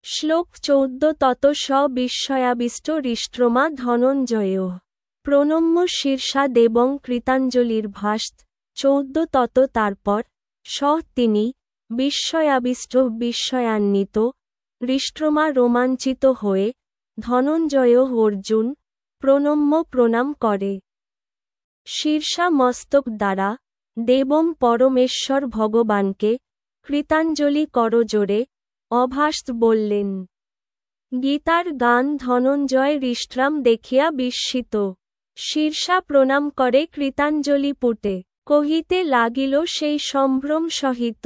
শ্লোক 14 তত স বিস্ময়াবিষ্ট হৃষ্ট্রমা ধনঞ্জয় প্রণম্য শীর্ষা দেবং কৃতাঞ্জলির্ভাস্ত 14 তত তারপর স তিনি বিস্ময়াবিষ্ট বিস্ময়ান্বিত হৃষ্ট্রমা রোমাঞ্চিত হয়ে ধনঞ্জয় অর্জুন প্রণম্য প্রণাম করে শীর্ষা মস্তক দ্বারা দেবম পরমেশ্বর ভগবানকে কৃতাঞ্জলি করজোড়ে অভাস্ত বললেন। গীতার গান ধনঞ্জয় হৃষ্ট্রাম দেখিয়া বিস্মিত শীর্ষা প্রণাম করে কৃতাঞ্জলি পুটে কহিতে লাগিল সেই সম্ভ্রম সহিত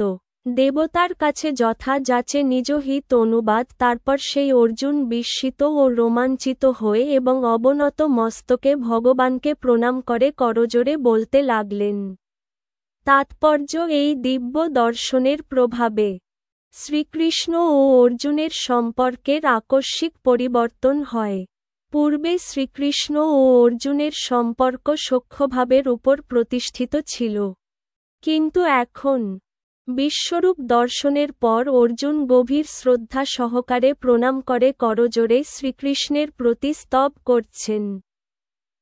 দেবতার কাছে যথা যাচে নিজ হিত অনুবাদ তারপর সেই অর্জুন বিস্মিত ও রোমাঞ্চিত হয়ে এবং অবনত মস্তকে ভগবানকে প্রণাম করে করজোড়ে বলতে লাগলেন। তাৎপর্য এই দিব্য দর্শনের প্রভাবে শ্রীকৃষ্ণ ও অর্জুনের সম্পর্কের আকস্মিক পরিবর্তন হয়। পূর্বে শ্রীকৃষ্ণ ও অর্জুনের সম্পর্ক সখ্যভাবের উপর প্রতিষ্ঠিত ছিল, কিন্তু এখন বিশ্বরূপ দর্শনের পর অর্জুন গভীর শ্রদ্ধা সহকারে প্রণাম করে করজোড়ে শ্রীকৃষ্ণের প্রতি স্তব করছেন।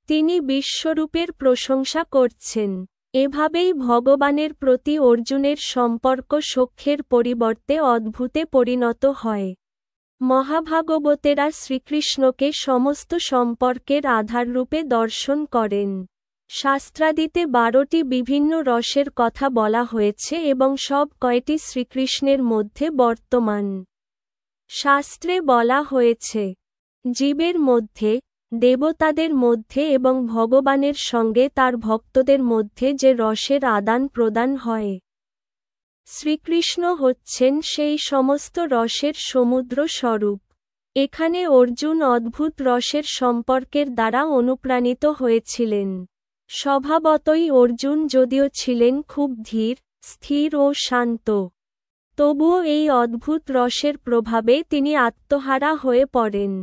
তিনি বিশ্বরূপের প্রশংসা করছেন। এভাবেই ভগবানের প্রতি অর্জুনের সম্পর্ক সখ্যের পরিবর্তে অদ্ভুতে পরিণত হয়। মহাভাগবতেরা শ্রীকৃষ্ণকে সমস্ত সম্পর্কের আধাররূপে দর্শন করেন। শাস্ত্রাদিতে 12টি বিভিন্ন রসের কথা বলা হয়েছে এবং সব কয়টি শ্রীকৃষ্ণের মধ্যে বর্তমান। শাস্ত্রে বলা হয়েছে, জীবের মধ্যে, দেবতাদের মধ্যে এবং ভগবানের সঙ্গে তার ভক্তদের মধ্যে যে রসের আদান প্রদান হয়। শ্রীকৃষ্ণ হচ্ছেন সেই সমস্ত রসের সমুদ্র স্বরূপ। এখানে অর্জুন অদ্ভুত রসের সম্পর্কের দ্বারা অনুপ্রাণিত হয়েছিলেন। স্বভাবতই অর্জুন যদিও ছিলেন খুব ধীর, স্থির ও শান্ত, তবুও এই অদ্ভুত রসের প্রভাবে তিনি আত্মহারা হয়ে পড়েন।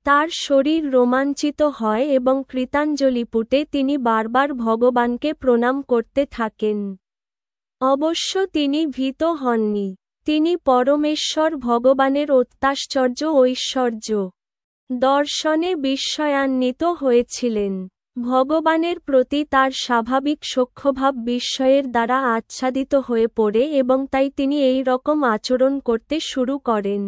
তার শরীর রোমাঞ্চিত হয় এবং কৃতাঞ্জলিপুটে তিনি বারবার ভগবানকে প্রণাম করতে থাকেন। অবশ্য তিনি ভীত হননি। তিনি পরমেশ্বর ভগবানের অত্যাশ্চর্য ঐশ্বর্য দর্শনে বিস্ময়ান্বিত হয়েছিলেন। ভগবানের প্রতি তার স্বাভাবিক সখ্যভাব বিস্ময়ের দ্বারা আচ্ছাদিত হয়ে পড়ে এবং তাই তিনি এই রকম আচরণ করতে শুরু করেন।